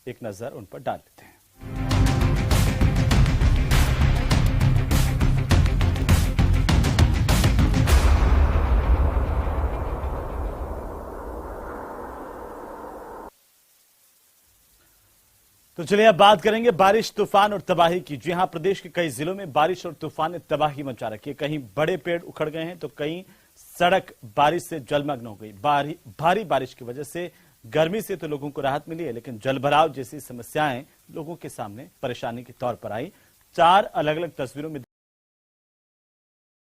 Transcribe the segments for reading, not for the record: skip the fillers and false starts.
एक नजर उन पर डाल लेते हैं। तो चलिए अब बात करेंगे बारिश, तूफान और तबाही की। जी हां, प्रदेश के कई जिलों में बारिश और तूफान ने तबाही मचा रखी है। कहीं बड़े पेड़ उखड़ गए हैं तो कहीं सड़क बारिश से जलमग्न हो गई। भारी बारिश की वजह से गर्मी से तो लोगों को राहत मिली है, लेकिन जलभराव जैसी समस्याएं लोगों के सामने परेशानी के तौर पर आई। 4 अलग अलग तस्वीरों में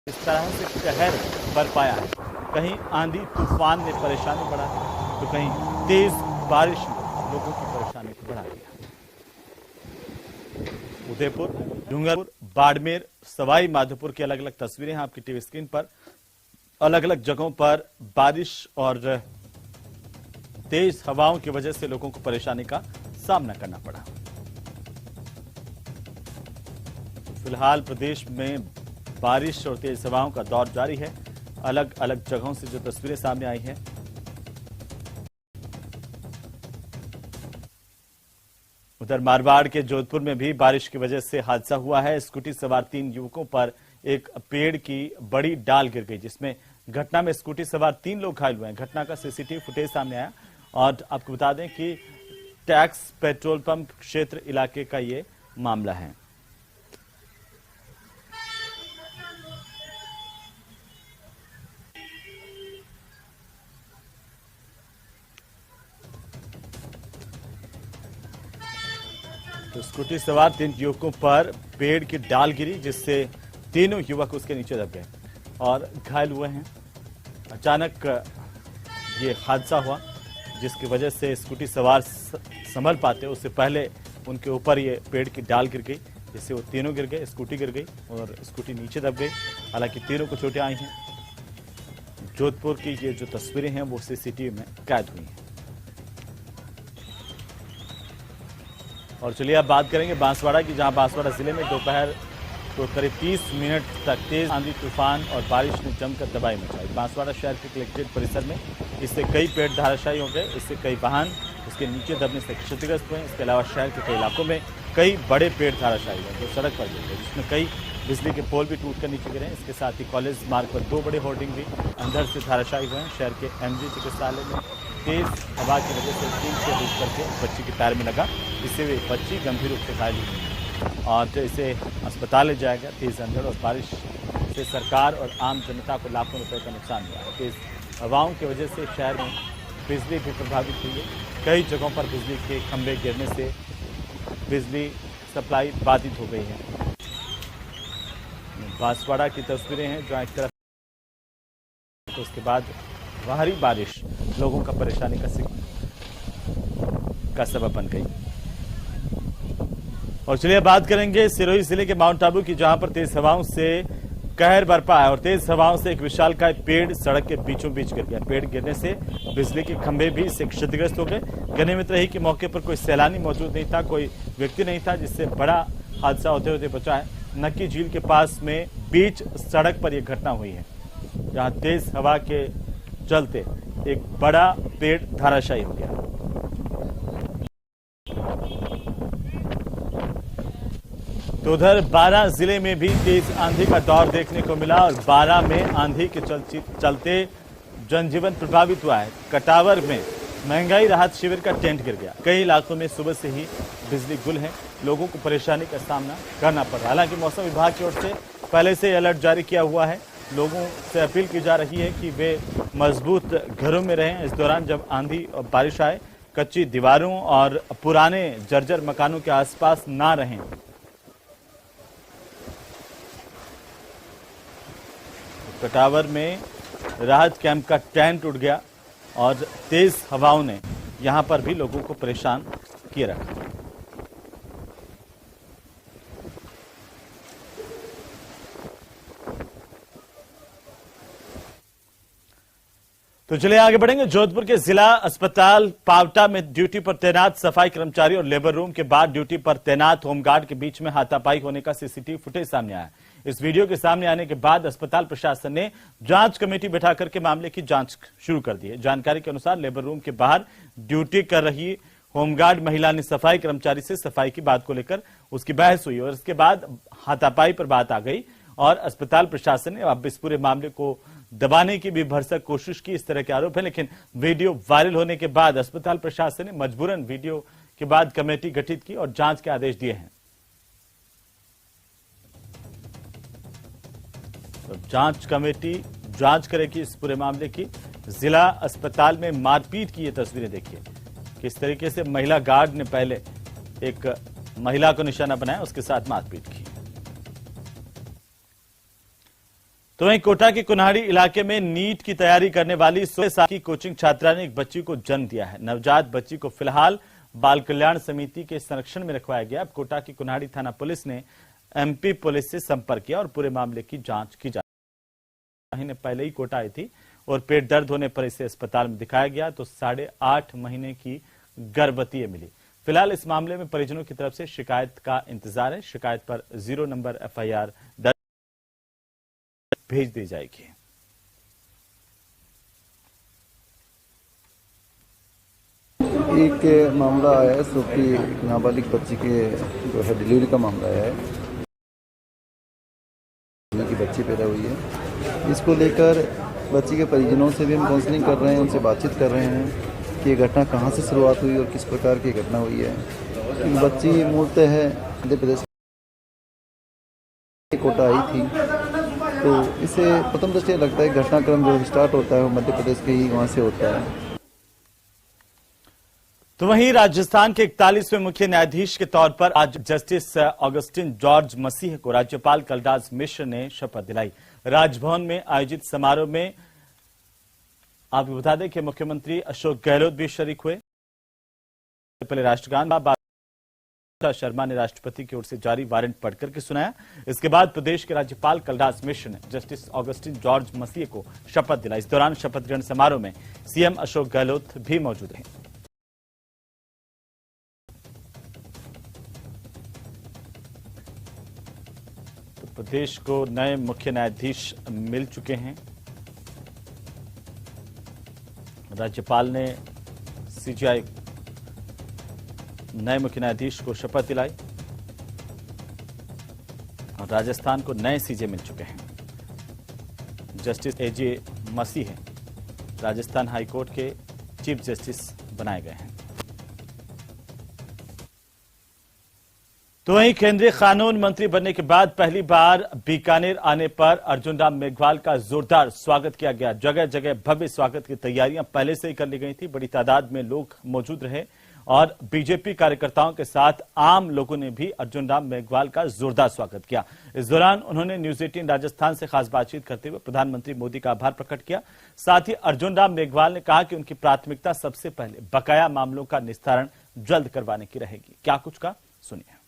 इस तरह से कहर बरपाया है। कहीं आंधी तूफान ने परेशानी बढ़ाई तो कहीं तेज बारिश ने लोगों की परेशानी को बढ़ा दिया। उदयपुर, डूंगरपुर, बाड़मेर, सवाई माधोपुर की अलग अलग तस्वीरें हैं आपकी टीवी स्क्रीन पर। अलग अलग जगहों पर बारिश और तेज हवाओं की वजह से लोगों को परेशानी का सामना करना पड़ा। फिलहाल प्रदेश में बारिश और तेज हवाओं का दौर जारी है। अलग अलग जगहों से जो तस्वीरें सामने आई हैं, उधर मारवाड़ के जोधपुर में भी बारिश की वजह से हादसा हुआ है। स्कूटी सवार 3 युवकों पर एक पेड़ की बड़ी डाल गिर गई, जिसमें घटना में स्कूटी सवार 3 लोग घायल हुए हैं। घटना का सीसीटीवी फुटेज सामने आया और आपको बता दें कि टैक्स पेट्रोल पंप क्षेत्र इलाके का ये मामला है। तो स्कूटी सवार 3 युवकों पर पेड़ की डाल गिरी, जिससे तीनों युवक उसके नीचे दब गए और घायल हुए हैं। अचानक ये हादसा हुआ, जिसकी वजह से स्कूटी सवार संभल पाते उससे पहले उनके ऊपर ये पेड़ की डाल गिर गई, जिससे वो तीनों गिर गए, स्कूटी गिर गई और स्कूटी नीचे दब गई। हालांकि तीनों को चोटें आई हैं। जोधपुर की ये जो तस्वीरें हैं वो सीसीटीवी में कैद हुई हैं। और चलिए अब बात करेंगे बांसवाड़ा की, जहां बांसवाड़ा जिले में दोपहर तो करीब 30 मिनट तक तेज आंधी, तूफान और बारिश ने जमकर तबाही मचाई। बांसवाड़ा शहर के कलेक्ट्रेट परिसर में इससे कई पेड़ धराशायी हो गए, इससे कई वाहन उसके नीचे दबने से क्षतिग्रस्त हुए। इसके अलावा शहर के कई इलाकों में कई बड़े पेड़ धराशायी हुए जो सड़क पर गिर गए, जिसमें कई बिजली के पोल भी टूटकर नीचे गिरे। इसके साथ ही कॉलेज मार्ग पर 2 बड़े होर्डिंग भी अंदर से धराशायी हुए हैं। शहर के एमजी चिकित्सालय में तेज हवा की वजह से 3 से डूब करके बच्ची के पैर में लगा, जिससे वे बच्ची गंभीर रूप से घायल हुई और इसे अस्पताल ले जाया गया। तेज अंधड़ और बारिश से सरकार और आम जनता को लाखों रुपए का नुकसान हुआ है। तेज हवाओं की वजह से शहर में बिजली भी प्रभावित हुई है। कई जगहों पर बिजली के खंभे गिरने से बिजली सप्लाई बाधित हो गई है। बांसवाड़ा की तस्वीरें हैं, जहां एक तरफ तो उसके बाद भारी बारिश लोगों का परेशानी का सबब बन गई। और चलिए बात करेंगे सिरोही जिले के माउंट आबू की, जहां पर तेज हवाओं से कहर बरपा है और तेज हवाओं से एक विशालकाय पेड़ सड़क के बीचों बीच गिर गया। पेड़ गिरने से बिजली के खंभे भी इससे क्षतिग्रस्त हो गए। गनीमत रही कि मौके पर कोई सैलानी मौजूद नहीं था, कोई व्यक्ति नहीं था, जिससे बड़ा हादसा होते होते बचा है। नक्की झील के पास में बीच सड़क पर यह घटना हुई है, जहां तेज हवा के चलते एक बड़ा पेड़ धराशायी हो गया। तो उधर 12 जिले में भी तेज आंधी का दौर देखने को मिला और 12 में आंधी के चलते जनजीवन प्रभावित हुआ है। कटावर में महंगाई राहत शिविर का टेंट गिर गया। कई इलाकों में सुबह से ही बिजली गुल है, लोगों को परेशानी का सामना करना पड़ रहा है। हालांकि मौसम विभाग की ओर से पहले से अलर्ट जारी किया हुआ है। लोगों से अपील की जा रही है कि वे मजबूत घरों में रहें। इस दौरान जब आंधी और बारिश आए, कच्ची दीवारों और पुराने जर्जर मकानों के आसपास ना रहें। कटावर में राहत कैंप का टेंट उड़ गया और तेज हवाओं ने यहां पर भी लोगों को परेशान किए रखा। तो चलिए आगे बढ़ेंगे। जोधपुर के जिला अस्पताल पावटा में ड्यूटी पर तैनात सफाई कर्मचारी और लेबर रूम के बाद ड्यूटी पर तैनात होमगार्ड के बीच में हाथापाई होने का सीसीटीवी फुटेज सामने आया। इस वीडियो के सामने आने के बाद अस्पताल प्रशासन ने जांच कमेटी बैठा करके मामले की जांच शुरू कर दी है। जानकारी के अनुसार लेबर रूम के बाहर ड्यूटी कर रही होमगार्ड महिला ने सफाई कर्मचारी से सफाई की बात को लेकर उसकी बहस हुई और इसके बाद हाथापाई पर बात आ गई और अस्पताल प्रशासन ने अब इस पूरे मामले को दबाने की भी भरसक कोशिश की। इस तरह के आरोप है, लेकिन वीडियो वायरल होने के बाद अस्पताल प्रशासन ने मजबूरन वीडियो के बाद कमेटी गठित की और जांच के आदेश दिए हैं। तो जांच कमेटी जांच करेगी इस पूरे मामले की। जिला अस्पताल में मारपीट की ये तस्वीरें देखिए, किस तरीके से महिला गार्ड ने पहले एक महिला को निशाना बनाया, उसके साथ मारपीट की। तो वहीं कोटा के कुन्हाड़ी इलाके में नीट की तैयारी करने वाली 16 साल की कोचिंग छात्रा ने एक बच्ची को जन्म दिया है। नवजात बच्ची को फिलहाल बाल कल्याण समिति के संरक्षण में रखवाया गया। अब कोटा की कुन्हाड़ी थाना पुलिस ने एमपी पुलिस से संपर्क किया और पूरे मामले की जांच की जा रही है। महीने पहले ही कोटा आई थी और पेट दर्द होने पर इसे अस्पताल में दिखाया गया तो 8.5 महीने की गर्भवती मिली। फिलहाल इस मामले में परिजनों की तरफ से शिकायत का इंतजार है। शिकायत पर 0 नंबर FIR दर्ज भेज दी जाएगी। एक मामला आया है सो कि नाबालिग बच्ची के जो है डिलीवरी का मामला है की बच्ची पैदा हुई है। इसको लेकर बच्ची के परिजनों से भी हम काउंसलिंग कर रहे हैं, उनसे बातचीत कर रहे हैं कि ये घटना कहाँ से शुरुआत हुई और किस प्रकार की घटना हुई है। बच्ची मूलतः है मध्य प्रदेश कोटा आई थी, तो इसे प्रथम दृष्टया लगता है घटनाक्रम जो स्टार्ट होता है वो मध्य प्रदेश के ही वहां से होता है। तो वहीं राजस्थान के 41वें मुख्य न्यायाधीश के तौर पर आज जस्टिस ऑगस्टिन जॉर्ज मसीह को राज्यपाल कलराज मिश्र ने शपथ दिलाई। राजभवन में आयोजित समारोह में आपको बता दें कि मुख्यमंत्री अशोक गहलोत भी शरीक हुए। पहले राष्ट्रगान शर्मा ने राष्ट्रपति की ओर से जारी वारंट पढ़कर के सुनाया। इसके बाद प्रदेश के राज्यपाल कलराज मिश्र ने जस्टिस ऑगस्टिन जॉर्ज मसीह को शपथ दिलाई। इस दौरान शपथ ग्रहण समारोह में सीएम अशोक गहलोत भी मौजूद रहे। तो प्रदेश को नए मुख्य न्यायाधीश मिल चुके हैं। राज्यपाल ने सीजीआई नए मुख्य न्यायाधीश को शपथ दिलाई और राजस्थान को नए सीजे मिल चुके हैं। जस्टिस AJ मसीह राजस्थान हाईकोर्ट के चीफ जस्टिस बनाए गए हैं। तो वहीं केंद्रीय कानून मंत्री बनने के बाद पहली बार बीकानेर आने पर अर्जुन राम मेघवाल का जोरदार स्वागत किया गया। जगह जगह भव्य स्वागत की तैयारियां पहले से ही कर ली गई थी। बड़ी तादाद में लोग मौजूद रहे और बीजेपी कार्यकर्ताओं के साथ आम लोगों ने भी अर्जुन राम मेघवाल का जोरदार स्वागत किया। इस दौरान उन्होंने न्यूज 18 राजस्थान से खास बातचीत करते हुए प्रधानमंत्री मोदी का आभार प्रकट किया। साथ ही अर्जुन राम मेघवाल ने कहा कि उनकी प्राथमिकता सबसे पहले बकाया मामलों का निस्तारण जल्द करवाने की रहेगी। क्या कुछ कहा, सुनिए।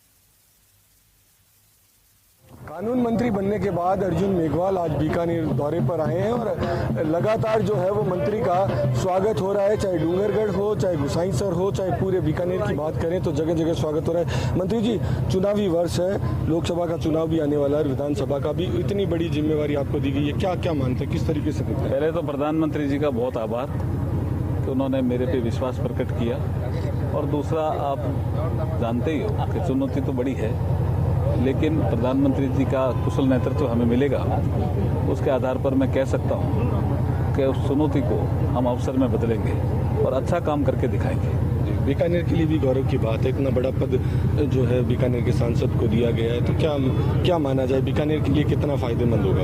कानून मंत्री बनने के बाद अर्जुन मेघवाल आज बीकानेर दौरे पर आए हैं और लगातार जो है वो मंत्री का स्वागत हो रहा है। चाहे डूंगरगढ़ हो, चाहे गुसाईसर हो, चाहे पूरे बीकानेर की बात करें तो जगह जगह स्वागत हो रहा है। मंत्री जी, चुनावी वर्ष है, लोकसभा का चुनाव भी आने वाला है, विधानसभा का भी, इतनी बड़ी जिम्मेवारी आपको दी गई है, क्या क्या मानते हैं, किस तरीके से देखते हैं? पहले तो प्रधानमंत्री जी का बहुत आभार कि उन्होंने मेरे पे विश्वास प्रकट किया और दूसरा आप जानते ही हो कि चुनौती तो बड़ी है, लेकिन प्रधानमंत्री जी का कुशल नेतृत्व हमें मिलेगा। उसके आधार पर मैं कह सकता हूं कि उस चुनौती को हम अवसर में बदलेंगे और अच्छा काम करके दिखाएंगे। बीकानेर के लिए भी गौरव की बात है, इतना बड़ा पद जो है बीकानेर के सांसद को दिया गया है, तो क्या माना जाए बीकानेर के लिए कितना फायदेमंद होगा?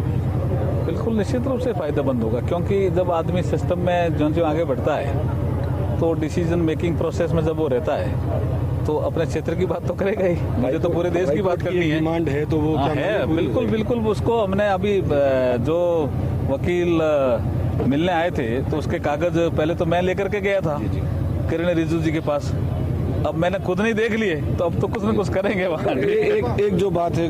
बिल्कुल निश्चित रूप से फायदेमंद होगा, क्योंकि जब आदमी सिस्टम में जो आगे बढ़ता है तो डिसीजन मेकिंग प्रोसेस में जब वो रहता है तो अपने क्षेत्र की बात तो करेगा ही। मुझे तो पूरे देश की बात करनी है। डिमांड है तो वो क्या है? बिल्कुल उसको हमने अभी जो वकील मिलने आए थे तो उसके कागज पहले तो मैं लेकर के गया था किरण रिजिजू जी के पास। अब मैंने खुद नहीं देख लिए तो अब तो कुछ न कुछ करेंगे वहाँ। एक जो बात है,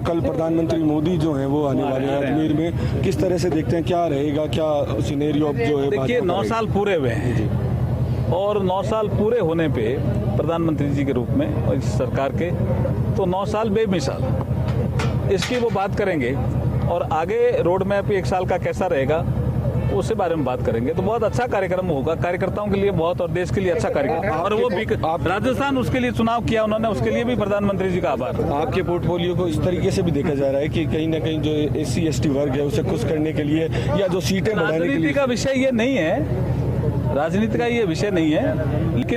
कल प्रधानमंत्री मोदी जो है वो आने वाले हैं अजमेर में, किस तरह से देखते हैं, क्या रहेगा, क्या सिनेरियो जो है? देखिए 9 साल पूरे हुए हैं और 9 साल पूरे होने पे प्रधानमंत्री जी के रूप में और इस सरकार के तो 9 साल बेमिसाल, इसकी वो बात करेंगे और आगे रोड मैप 1 साल का कैसा रहेगा उसके बारे में बात करेंगे। तो बहुत अच्छा कार्यक्रम होगा, कार्यकर्ताओं के लिए बहुत और देश के लिए अच्छा कार्यक्रम। और वो राजस्थान उसके लिए चुनाव किया उन्होंने, उसके लिए भी प्रधानमंत्री जी का आभार। आपके पोर्टफोलियो को इस तरीके से भी देखा जा रहा है कि कहीं ना कहीं जो SC ST वर्ग है उसे खुश करने के लिए या जो सीटें बढ़ाने के लिए। राजनीति का विषय ये नहीं है, राजनीति का ये विषय नहीं है, लेकिन